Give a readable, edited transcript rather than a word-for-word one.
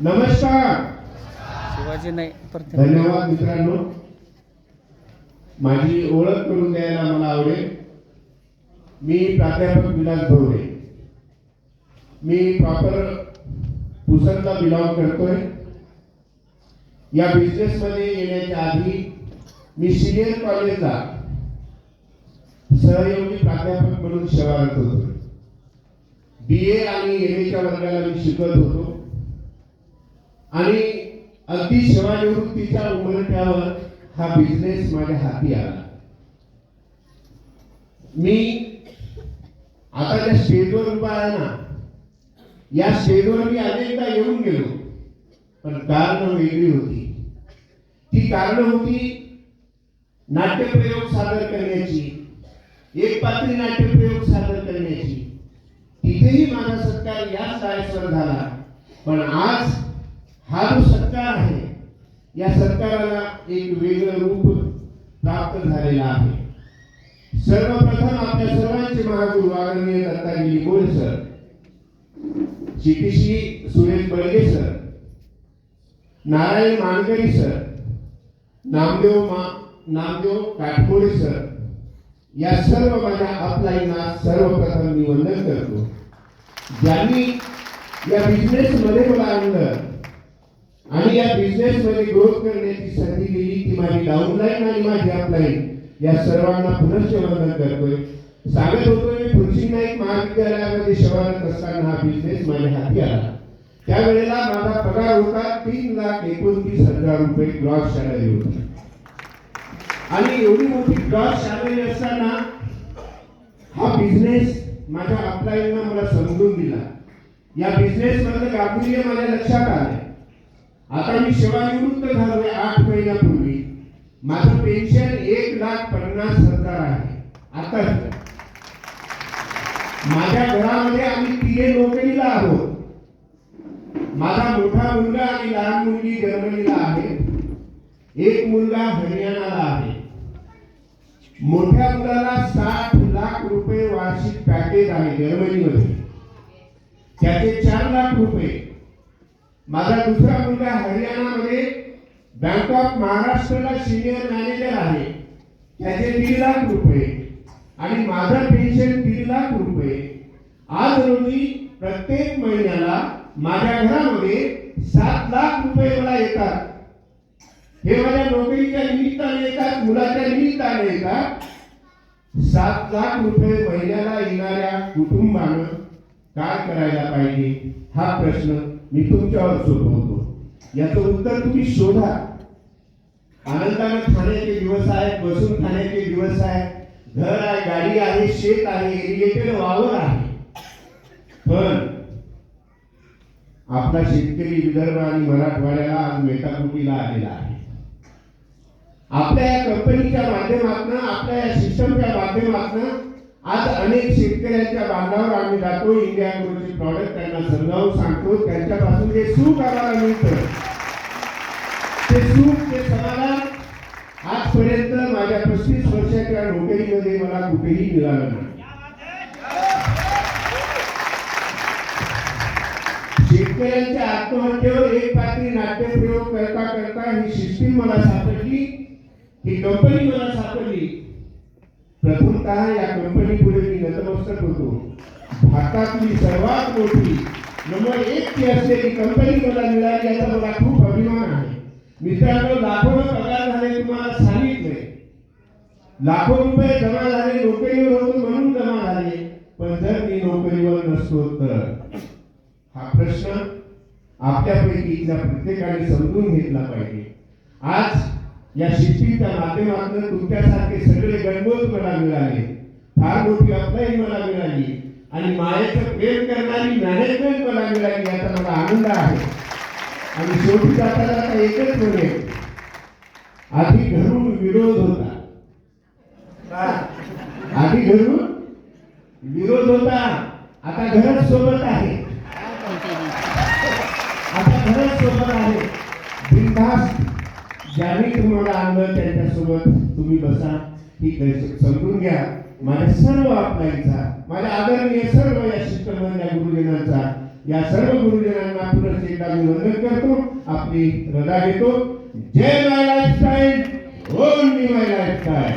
नमस्कार. शिवाजी नाही धन्यवाद मित्रांनो. माझी ओळख करून द्यायला मला आवडेल. मी प्राध्यापक विलास भवरे. मी प्रॉपर पुसदला बिलॉंग करतोय. या बिझनेस मध्ये येण्याच्या आधी मी सिनियर कॉलेजला सहयोगी प्राध्यापक म्हणून सेवारत होतो. BA आणि MA च्या वर्गाला मी शिकवत होतो आणि अगदी सेवानिवृत्तीच्या उमरठ्यावर हा बिझनेस माझ्या हाती आला. मी आता ज्या स्टेजवर उभा आहे ना, या स्टेजवर मी अनेकदा येऊन गेलो, पण कारण वेगळी होती. ती कारण होती नाट्यप्रयोग सादर करण्याची, एक पात्री नाट्यप्रयोग सादर करण्याची. तिथेही माझा सत्कार याच डायसवर झाला. पण आज हा जो सत्कार आहे, या सत्काराला एक वेगळं रूप प्राप्त झालेलं आहे. सर्वप्रथम आपल्या सर्वांचे महागुरु आदरणीय दत्ताजी लिंबोळे सर, श्री सुरेश बळगे सर, नारायण मानकरी सर, नामदेव काठमोडे सर, या सर्व माझ्या अपलाईनला सर्वप्रथम मी वंदन करतो. ज्यांनी या बिझनेस मध्ये मला आणलं आणि या बिझनेस मध्ये ग्रोथ करण्याची संधी दिली, ती माझी डाऊनलाईन आणि माझी अपलाईन, या सर्वांना पुनश्च वंदन करतोय. सांगत होतो मी फुलसिंग नाईक महाविद्यालयामध्ये सेवारत असताना हा बिझनेस माझ्या हाती आला. त्यावेळेला माझा पगार होता 3,29,000 रुपये ग्रॉस सॅलरी होती. आणि एवढी मोठी ग्रॉस सॅलरी असताना हा बिझनेस माझ्या अपलाईननं मला समजून दिला. या बिझनेस मधलं गांभीर्य माझ्या लक्षात आलं. आता मी सेवानिवृत्त झालोय 8 महिन्यापूर्वी. माझं पेन्शन 1,50,000 आहे. आता माझ्या घरामध्ये आम्ही 3 नोकरीला आहोत. माझा मोठा मुलगा आणि लहान मुलगी जर्मनीला आहे. एक मुलगा हरियाणाला आहे. मोठ्या मुलाला 60 लाख रुपये वार्षिक पॅकेज आहे जर्मनीमध्ये, त्याचे 4 लाख रुपये. माझा दुसरा मुलगा हरियाणामध्ये बँक ऑफ महाराष्ट्रला सिनियर मॅनेजर आहे, त्याचे 1.5 लाख रुपये. आणि माझं पेन्शन 1.5 लाख रुपये. आज रोजी प्रत्येक महिन्याला माझ्या घरामध्ये 7 लाख रुपये मला येतात. हे माझ्या नोकरीच्या निमित्ताने येतात, मुलाच्या निमित्ताने येतात. 7 लाख रुपये महिन्याला येणाऱ्या कुटुंबानं काय करायला पाहिजे, हा प्रश्न मी तुमच्यावर सोडवतो. याचं उत्तर तुम्ही शोधा. आनंदाने खाण्याचे दिवस आहेत, बसून खाण्याचे दिवस आहेत, घर आहे, गाडी आहे, शेत आहे, इरिगेटेड वावर आहे. पण आपला शेतकरी विदर्भ आणि मराठवाड्याला आज मेटाकुटीला आलेला आहे. आपल्या या कंपनीच्या माध्यमातून, आपल्या या सिस्टमच्या माध्यमातून आज अनेक शेतकऱ्यांच्या बांधावर आम्ही जातो. इंडिया ॲग्रोचे प्रॉडक्ट त्यांना समजावून सांगतो. त्यांच्यापासून जे सुख आम्हाला मिळतं, ते सुख, ते समाधान आजपर्यंत माझ्या 35 वर्षाच्या नोकरीमध्ये मला कुठेही मिळालं नाही. शेतकऱ्यांच्या आत्महत्येवर एक पात्री नाट्यप्रयोग करता करता ही सिस्टीम मला सापडली, ही कंपनी मला सापडली. प्रथमतः या कंपनी पुढे मी नतमस्तक होतो. भारतातली सर्वात मोठी नंबर 1 ची असलेली कंपनी मला मिळाली, याचा मला खूप अभिमान आहे. मित्रांनो, लाखो पगार झाले, तुम्हाला सांगितले. लाखो रुपये जमा झाले, नोकरीवर होतो म्हणून जमा झाले. पण जर मी नोकरीवर नसतो तर, हा प्रश्न आपल्यापैकी इथल्या प्रत्येकाने समजून घेतला पाहिजे. आज या सिस्टीमच्या माध्यमातून तुमच्यासारखे सगळे गणगोत मला मिळाले, फार मोठी अपलाईन मला मिळाली आणि मायेचं प्रेम करणारी मॅनेजमेंट मला मिळाली, याचा मला आनंद आहे. आणि शेवटी जाता जाता एकच म्हणेल, आधी घरून विरोध होता, आधी घरून विरोध होता, आता घरच सोबत आहे. आता घरच सोबत आहे. बिनधास्त ज्यांनी तुम्हाला आणलं त्यांच्यासोबत तुम्ही बसा, ठीक आहे. समजून घ्या, माझ्या सर्व अपलाईनचा, माझ्या आदरणीय सर्व या शिष्टमंडळाच्या गुरुजनांचा या सर्व गुरुजनांना पुनः एकदा मी वंदन करतो, आपली रजा घेतो. जय माय लाईफस्टाईल, ओनली माय लाईफस्टाईल.